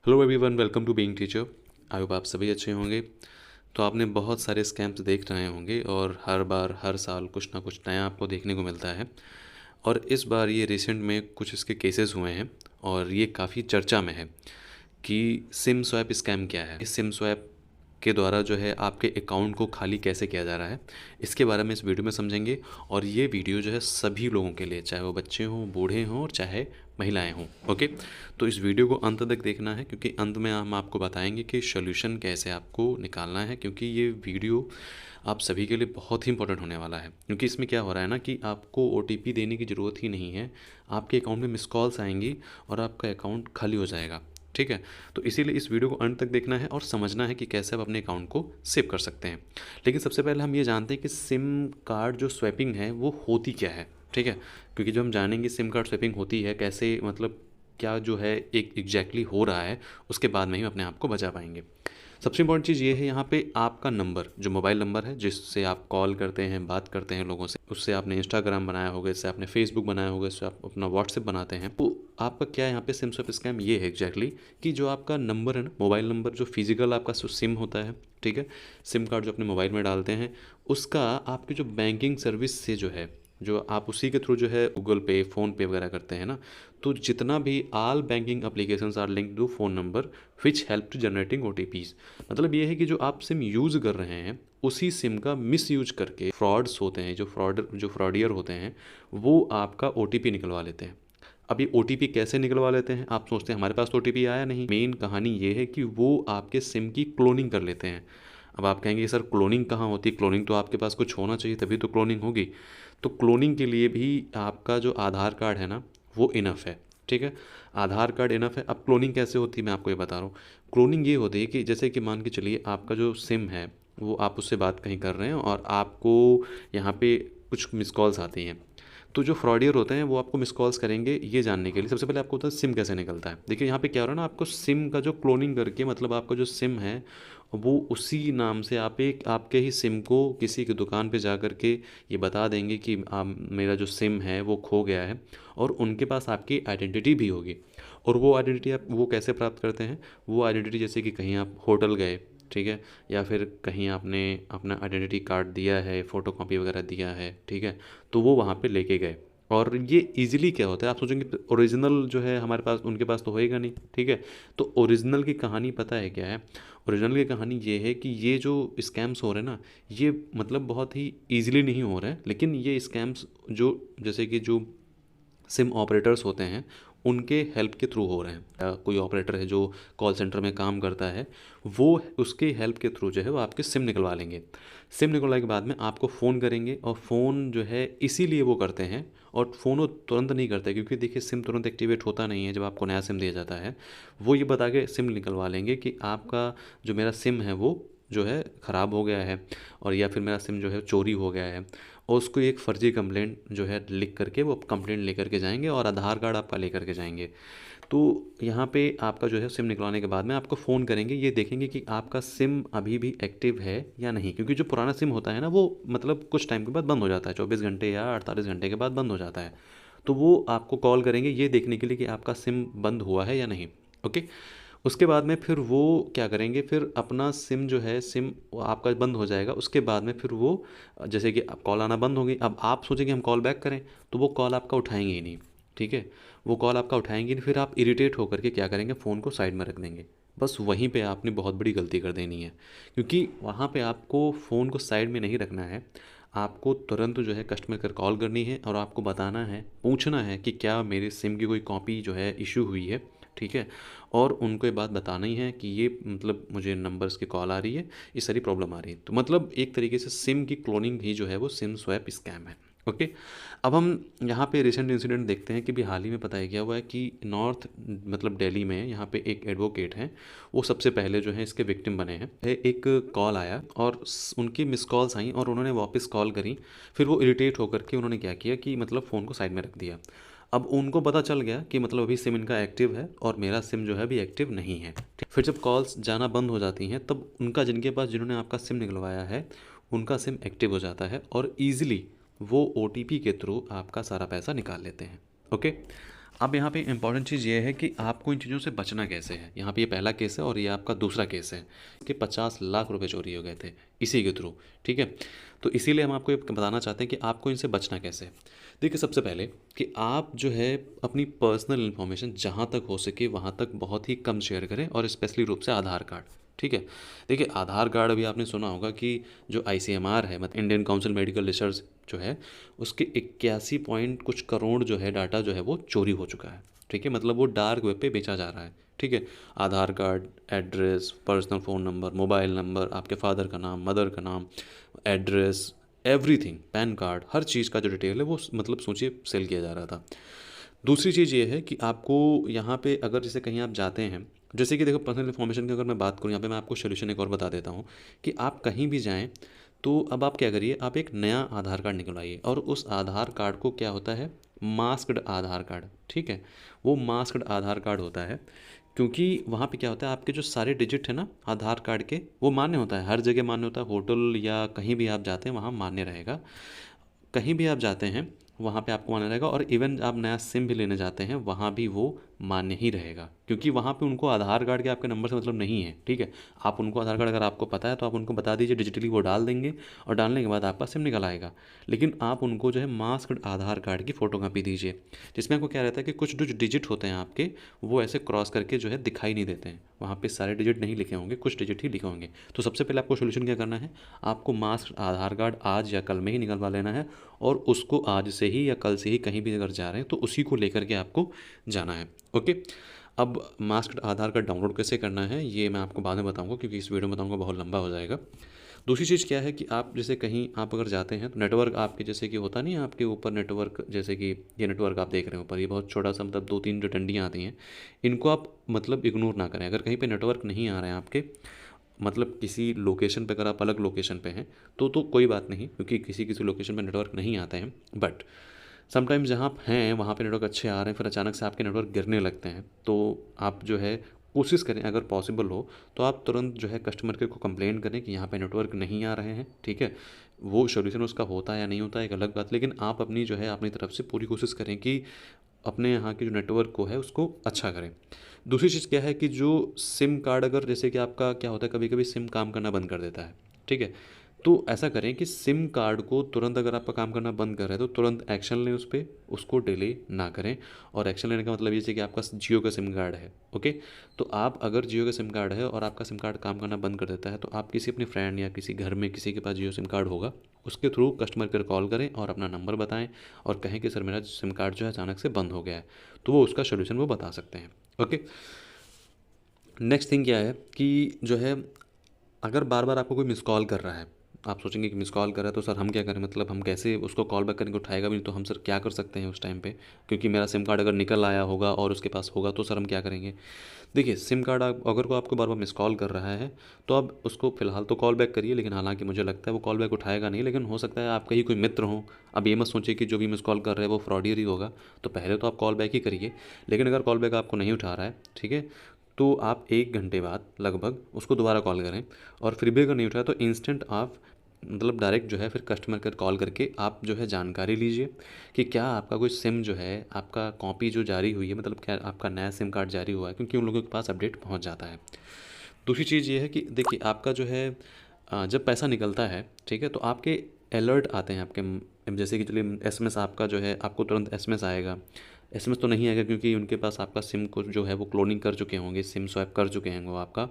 Hello everyone, welcome to being teacher. I hope आप सभी अच्छे होंगे। तो आपने बहुत सारे स्कैम्स देख रहे होंगे और हर बार हर साल कुछ ना कुछ नया आपको देखने को मिलता है। और इस बार ये रिसेंट में कुछ इसके केसेस हुए हैं और ये काफ़ी चर्चा में है कि सिम स्वैप स्कैम क्या है। इस सिम स्वैप के द्वारा जो है आपके अकाउंट को खाली कैसे किया जा रहा है, इसके बारे में इस वीडियो में समझेंगे। और ये वीडियो जो है सभी लोगों के लिए, चाहे वो बच्चे हों, बूढ़े हों और चाहे महिलाएं हों। ओके, तो इस वीडियो को अंत तक देखना है क्योंकि अंत में हम आपको बताएंगे कि सोल्यूशन कैसे आपको निकालना है। क्योंकि ये वीडियो आप सभी के लिए बहुत ही इंपॉर्टेंट होने वाला है। क्योंकि इसमें क्या हो रहा है ना कि आपको OTP देने की ज़रूरत ही नहीं है, आपके अकाउंट में मिस कॉल्स आएंगी और आपका अकाउंट खाली हो जाएगा। ठीक है, तो इसीलिए इस वीडियो को अंत तक देखना है और समझना है कि कैसे आप अपने अकाउंट को सेव कर सकते हैं। लेकिन सबसे पहले हम ये जानते हैं कि सिम कार्ड जो स्वैपिंग है वो होती क्या है। ठीक है, क्योंकि जो हम जानेंगे सिम कार्ड स्वैपिंग होती है कैसे, मतलब क्या जो है एक एग्जैक्टली हो रहा है, उसके बाद में ही अपने आप को बचा पाएंगे। सबसे इंपॉर्टेंट चीज़ ये है यहाँ पे आपका नंबर, जो मोबाइल नंबर है जिससे आप कॉल करते हैं, बात करते हैं लोगों से, उससे आपने इंस्टाग्राम बनाया होगा, इससे आपने फेसबुक बनाया होगा, इससे आप अपना व्हाट्सएप बनाते हैं। तो आपका क्या यहाँ पे सिम स्वैप स्कैम ये है एग्जैक्टली कि जो आपका नंबर है ना, मोबाइल नंबर जो फिजिकल आपका सिम होता है, ठीक है, सिम कार्ड जो अपने मोबाइल में डालते हैं, उसका आपकी जो बैंकिंग सर्विस से जो है, जो आप उसी के थ्रू जो है गूगल पे, फ़ोन पे वगैरह करते हैं ना, तो जितना भी all banking applications are linked to phone number which help to generating OTPs। मतलब ये है कि जो आप सिम यूज़ कर रहे हैं उसी सिम का मिस यूज करके फ्रॉड्स होते हैं, जो फ्रॉडियर होते हैं, वो आपका OTP निकलवा लेते हैं। अब ये OTP कैसे निकलवा लेते हैं? आप सोचते हैं हमारे पास तो OTP आया नहीं। मेन कहानी ये है कि वो आपके सिम की क्लोनिंग कर लेते हैं। अब आप कहेंगे सर क्लोनिंग कहाँ होती है? क्लोनिंग तो आपके पास कुछ होना चाहिए तभी तो क्लोनिंग होगी। तो क्लोनिंग के लिए भी आपका जो आधार कार्ड है ना, वो इनफ है। ठीक है, आधार कार्ड इनफ है। अब क्लोनिंग कैसे होती है मैं आपको ये बता रहा हूँ। क्लोनिंग ये होती है कि जैसे कि मान के चलिए आपका जो सिम है वो आप उससे बात कहीं कर रहे हैं और आपको यहाँ पे कुछ मिस कॉल्स आती हैं। तो जो फ्रॉडियर होते हैं वो आपको मिस कॉल्स करेंगे ये जानने के लिए। सबसे पहले आपको होता है सिम कैसे निकलता है। देखिए यहाँ पे क्या हो रहा है ना, आपको सिम का जो क्लोनिंग करके, मतलब आपका जो सिम है वो उसी नाम से आप एक आपके ही सिम को किसी की दुकान पे जा कर के ये बता देंगे कि मेरा जो सिम है वो खो गया है, और उनके पास आपकी आइडेंटिटी भी होगी। और वो आइडेंटिटी आप वो कैसे प्राप्त करते हैं? वो आइडेंटिटी जैसे कि कहीं आप होटल गए, ठीक है, या फिर कहीं आपने अपना आइडेंटिटी कार्ड दिया है, फ़ोटो कॉपी वगैरह दिया है, ठीक है, तो वो वहाँ पे लेके गए। और ये इजीली क्या होता है, आप सोचेंगे ओरिजिनल जो है हमारे पास, उनके पास तो होएगा नहीं। ठीक है, तो ओरिजिनल की कहानी पता है क्या है? ओरिजिनल की कहानी ये है कि ये जो स्कैम्स हो रहे हैं ना, ये मतलब बहुत ही ईजिली नहीं हो रहे हैं, लेकिन ये स्कैम्स जो जैसे कि जो सिम ऑपरेटर्स होते हैं उनके हेल्प के थ्रू हो रहे हैं। कोई ऑपरेटर है जो कॉल सेंटर में काम करता है, वो उसके हेल्प के थ्रू जो है वो आपके सिम निकलवा लेंगे। सिम निकलवाने के बाद में आपको फ़ोन करेंगे, और फ़ोन जो है इसीलिए वो करते हैं, और फ़ोन वो तुरंत नहीं करते क्योंकि देखिए सिम तुरंत एक्टिवेट होता नहीं है जब आपको नया सिम दिया जाता है। वो ये बता के सिम निकलवा लेंगे कि आपका जो मेरा सिम है वो जो है ख़राब हो गया है, और या फिर मेरा सिम जो है चोरी हो गया है। और उसको एक फ़र्ज़ी कंप्लेंट जो है लिख करके वो कंप्लेंट लेकर के जाएंगे और आधार कार्ड आपका लेकर के जाएंगे। तो यहाँ पे आपका जो है सिम निकलवाने के बाद में आपको फ़ोन करेंगे, ये देखेंगे कि आपका सिम अभी भी एक्टिव है या नहीं, क्योंकि जो पुराना सिम होता है ना वो मतलब कुछ टाइम के बाद बंद हो जाता है, 24 घंटे या 48 घंटे के बाद बंद हो जाता है। तो वो आपको कॉल करेंगे ये देखने के लिए कि आपका सिम बंद हुआ है या नहीं। ओके, उसके बाद में फिर वो क्या करेंगे, फिर अपना सिम जो है, सिम आपका बंद हो जाएगा। उसके बाद में फिर वो जैसे कि अब कॉल आना बंद हो गई, अब आप सोचेंगे हम कॉल बैक करें, तो वो कॉल आपका उठाएंगे ही नहीं। ठीक है, वो कॉल आपका उठाएंगे नहीं, फिर आप इरिटेट होकर के क्या करेंगे, फ़ोन को साइड में रख देंगे। बस वहीं पे आपने बहुत बड़ी गलती कर देनी है, क्योंकि वहाँ पे आपको फ़ोन को साइड में नहीं रखना है। आपको तुरंत जो है कस्टमर केयर कॉल करनी है और आपको बताना है, पूछना है कि क्या मेरे सिम की कोई कॉपी जो है इशू हुई है। ठीक है, और उनको ये बात बताना ही है कि ये मतलब मुझे नंबर्स की कॉल आ रही है, इस सारी प्रॉब्लम आ रही है। तो मतलब एक तरीके से सिम की क्लोनिंग ही जो है वो सिम स्वैप स्कैम है। ओके, अब हम यहाँ पे रिसेंट इंसिडेंट देखते हैं कि भी हाल ही में पता है क्या हुआ है कि नॉर्थ मतलब दिल्ली में यहाँ पे एक एडवोकेट हैं, वो सबसे पहले जो है इसके विक्टिम बने हैं। एक कॉल आया और उनकी मिस कॉल्स आई और उन्होंने वापस कॉल करी। फिर वो इरिटेट होकर के उन्होंने क्या किया कि मतलब फ़ोन को साइड में रख दिया। अब उनको पता चल गया कि मतलब अभी सिम इनका एक्टिव है और मेरा सिम जो है अभी एक्टिव नहीं है। फिर जब कॉल्स जाना बंद हो जाती हैं तब उनका, जिनके पास, जिन्होंने आपका सिम निकलवाया है, उनका सिम एक्टिव हो जाता है और ईजिली वो OTP के थ्रू आपका सारा पैसा निकाल लेते हैं। ओके, अब यहाँ पे इम्पॉर्टेंट चीज़ ये है कि आपको इन चीज़ों से बचना कैसे है। यहाँ पे ये पहला केस है और ये आपका दूसरा केस है कि 50 लाख रुपए चोरी हो गए थे इसी के थ्रू, ठीक है। तो इसीलिए हम आपको ये बताना चाहते हैं कि आपको इनसे बचना कैसे है। देखिए, सबसे पहले कि आप जो है अपनी पर्सनल इन्फॉर्मेशन जहाँ तक हो सके वहाँ तक बहुत ही कम शेयर करें, और स्पेशली रूप से आधार कार्ड, ठीक है। देखिए, आधार कार्ड अभी आपने सुना होगा कि जो ICMR है, मतलब इंडियन काउंसिल मेडिकल रिसर्च जो है, उसके 81 पॉइंट कुछ करोड़ जो है डाटा जो है वो चोरी हो चुका है, ठीक है। मतलब वो डार्क वेब पे बेचा जा रहा है, ठीक है। Aadhaar card, address, personal phone number, mobile number, आपके फादर का नाम, मदर का नाम, एड्रेस, एवरीथिंग, पैन कार्ड, हर चीज़ का जो डिटेल है वो मतलब सोचिए सेल किया जा रहा था। दूसरी चीज़ ये है कि आपको यहाँ पे अगर जैसे कहीं आप जाते हैं, जैसे कि देखो पर्सनल इन्फॉर्मेशन की अगर मैं बात करूँ, यहाँ पे मैं आपको सोल्यूशन एक और बता देता हूँ कि आप कहीं भी जाएँ तो अब आप क्या करिए, आप एक नया आधार कार्ड निकलवाइए, और उस आधार कार्ड को क्या होता है, मास्क्ड आधार कार्ड, ठीक है। वो मास्क्ड आधार कार्ड होता है क्योंकि वहाँ पे क्या होता है, आपके जो सारे डिजिट है ना आधार कार्ड के, वो मान्य होता है, हर जगह मान्य होता है, होटल या कहीं भी आप जाते हैं वहाँ मान्य रहेगा। कहीं भी आप जाते हैं वहाँ पे आपको मान्य रहेगा, और इवन आप नया सिम भी लेने जाते हैं वहाँ भी वो मान्य ही रहेगा, क्योंकि वहाँ पे उनको आधार कार्ड के आपके नंबर से मतलब नहीं है, ठीक है। आप उनको आधार कार्ड अगर आपको पता है तो आप उनको बता दीजिए, डिजिटली वो डाल देंगे, और डालने के बाद आपका सिम निकल आएगा। लेकिन आप उनको जो है मास्क्ड आधार कार्ड की फ़ोटो कापी दीजिए, जिसमें आपको क्या रहता है कि कुछ जो डिजिट होते हैं आपके, वो ऐसे क्रॉस करके जो है दिखाई नहीं देते हैं, वहाँ पे सारे डिजिट नहीं लिखे होंगे, कुछ डिजिट ही लिखे होंगे। तो सबसे पहले आपको सोल्यूशन क्या करना है, आपको मास्क्ड आधार कार्ड आज या कल में ही निकलवा लेना है, और उसको आज से ही या कल से ही कहीं भी अगर जा रहे हैं तो उसी को लेकर के आपको जाना है, ओके। अब मास्क्ड आधार कार्ड डाउनलोड कैसे करना है ये मैं आपको बाद में बताऊंगा, क्योंकि इस वीडियो में बताऊंगा बहुत लंबा हो जाएगा। दूसरी चीज़ क्या है कि आप जैसे कहीं आप अगर जाते हैं तो नेटवर्क आपके जैसे कि होता नहीं है आपके ऊपर नेटवर्क, जैसे कि ये नेटवर्क आप देख रहे हैं ऊपर, ये बहुत छोटा सा मतलब 2-3 जो डंडियाँ आती हैं, इनको आप मतलब इग्नोर ना करें। अगर कहीं पे नेटवर्क नहीं आ रहे हैं आपके, मतलब किसी लोकेशन पे अगर आप अलग लोकेशन पे हैं तो कोई बात नहीं, क्योंकि किसी किसी लोकेशन पे नेटवर्क नहीं आते हैं, बट समटाइम्स जहाँ आप हैं वहाँ पे नेटवर्क अच्छे आ रहे हैं, फिर अचानक से आपके नेटवर्क गिरने लगते हैं, तो आप जो है कोशिश करें, अगर पॉसिबल हो तो आप तुरंत जो है कस्टमर केयर को कंप्लेन करें कि यहाँ पे नेटवर्क नहीं आ रहे हैं, ठीक है। वो सोल्यूशन उसका होता है या नहीं होता है एक अलग बात, लेकिन आप अपनी जो है अपनी तरफ से पूरी कोशिश करें कि अपने यहाँ की जो नेटवर्क को है उसको अच्छा करें। दूसरी चीज़ क्या है कि जो सिम कार्ड, अगर जैसे कि आपका क्या होता है कभी कभी सिम काम करना बंद कर देता है, ठीक है। तो ऐसा करें कि सिम कार्ड को तुरंत, अगर आपका काम करना बंद कर रहा है तो तुरंत एक्शन लें उस पर, उसको डिले ना करें। और एक्शन लेने का मतलब ये है कि आपका जियो का सिम कार्ड है, ओके। तो आप अगर जियो का सिम कार्ड है और आपका सिम कार्ड काम करना बंद कर देता है, तो आप किसी अपने फ्रेंड या किसी घर में किसी के पास जियो सिम कार्ड होगा, उसके थ्रू कस्टमर केयर कॉल करें और अपना नंबर बताएं और कहें कि सर मेरा सिम कार्ड जो है अचानक से बंद हो गया है, तो वो उसका सोल्यूशन वो बता सकते हैं, ओके। नेक्स्ट थिंग क्या है कि जो है, अगर बार बार आपको कोई मिस कॉल कर रहा है, आप सोचेंगे कि मिस कॉल कर रहा है तो सर हम क्या करें, मतलब हम कैसे उसको कॉल बैक करेंगे, उठाएगा भी नहीं, तो हम सर क्या कर सकते हैं उस टाइम पे, क्योंकि मेरा सिम कार्ड अगर निकल आया होगा और उसके पास होगा तो सर हम क्या करेंगे। देखिए, सिम कार्ड अगर को आपको बार बार मिस कॉल कर रहा है तो आप उसको फ़िलहाल तो कॉल बैक करिए, लेकिन हालांकि मुझे लगता है वो कॉल बैक उठाएगा नहीं, लेकिन हो सकता है आपका ही कोई मित्र हो। अब ये मत सोचिए कि जो भी मिस कॉल कर रहे हैं वो फ्रॉडियर ही होगा, तो पहले तो आप कॉल बैक ही करिए। लेकिन अगर कॉल बैक आपको नहीं उठा रहा है, ठीक है, तो आप 1 घंटे बाद लगभग उसको दोबारा कॉल करें, और फिर भी अगर नहीं उठाया तो इंस्टेंट आप मतलब डायरेक्ट जो है फिर कस्टमर केयर कॉल करके आप जो है जानकारी लीजिए कि क्या आपका कोई सिम जो है आपका कॉपी जो जारी हुई है, मतलब क्या आपका नया सिम कार्ड जारी हुआ है, क्योंकि उन लोगों के पास अपडेट पहुंच जाता है। दूसरी चीज़ ये है कि देखिए, आपका जो है जब पैसा निकलता है, ठीक है, तो आपके अलर्ट आते हैं आपके, जैसे कि चलिए एसएमएस आपका जो है आपको तुरंत एसएमएस आएगा। एसएमएस तो नहीं आएगा क्योंकि उनके पास आपका सिम को जो है वो क्लोनिंग कर चुके होंगे, सिम स्वैप कर चुके हैं वो आपका।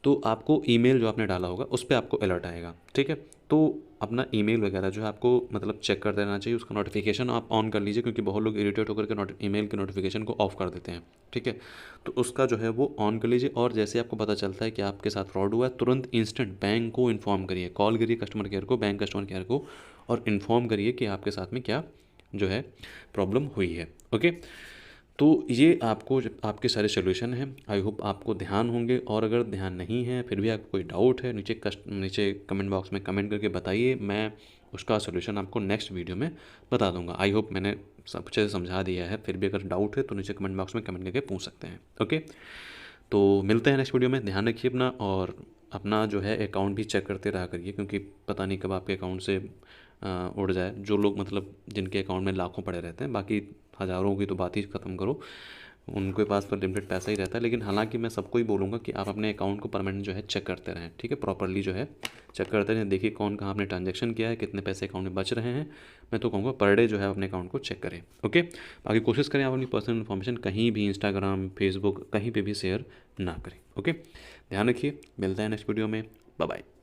तो आपको ईमेल जो आपने डाला होगा उस पे आपको अलर्ट आएगा, ठीक है। तो अपना ईमेल वगैरह जो है आपको मतलब चेक कर देना चाहिए, उसका नोटिफिकेशन आप ऑन कर लीजिए, क्योंकि बहुत लोग इरिटेट होकर के ईमेल के नोटिफिकेशन को ऑफ कर देते हैं, ठीक है। तो उसका जो है वो ऑन कर लीजिए, और जैसे आपको पता चलता है कि आपके साथ फ्रॉड हुआ है, तुरंत इंस्टेंट बैंक को इन्फॉर्म करिए, कॉल करिए कस्टमर केयर को, बैंक कस्टमर केयर को, और इन्फॉर्म करिए कि आपके साथ में क्या जो है प्रॉब्लम हुई है, ओके। तो ये आपको आपके सारे सॉल्यूशन हैं, आई होप आपको ध्यान होंगे, और अगर ध्यान नहीं है फिर भी आपको कोई डाउट है, नीचे कमेंट बॉक्स में कमेंट करके बताइए, मैं उसका सॉल्यूशन आपको नेक्स्ट वीडियो में बता दूंगा। आई होप मैंने सब अच्छे से समझा दिया है, फिर भी अगर डाउट है तो नीचे कमेंट बॉक्स में कमेंट करके पूछ सकते हैं, ओके। तो मिलते हैं नेक्स्ट वीडियो में, ध्यान रखिए अपना, और अपना जो है अकाउंट भी चेक करते रहा करिए, क्योंकि पता नहीं कब आपके अकाउंट से उड़ जाए। जो लोग मतलब जिनके अकाउंट में लाखों पड़े रहते हैं, बाकी हज़ारों की तो बात ही ख़त्म करो, उनके पास तो लिमिटेड पैसा ही रहता है। लेकिन हालांकि मैं सबको ही बोलूँगा कि आप अपने अकाउंट को परमानेंट जो है चेक करते रहें, ठीक है, प्रॉपरली जो है चेक करते रहें, देखिए कौन कहाँ आपने ट्रांजैक्शन किया है, कितने पैसे अकाउंट में बच रहे हैं। मैं तो कहूँगा पर डे जो है अपने अकाउंट को चेक करें। ओके, बाकी कोशिश करें आप अपनी पर्सनल इन्फॉर्मेशन कहीं भी इंस्टाग्राम, फेसबुक, कहीं पर भी शेयर ना करें। ओके, ध्यान रखिए, मिलता है नेक्स्ट वीडियो में। Bye bye.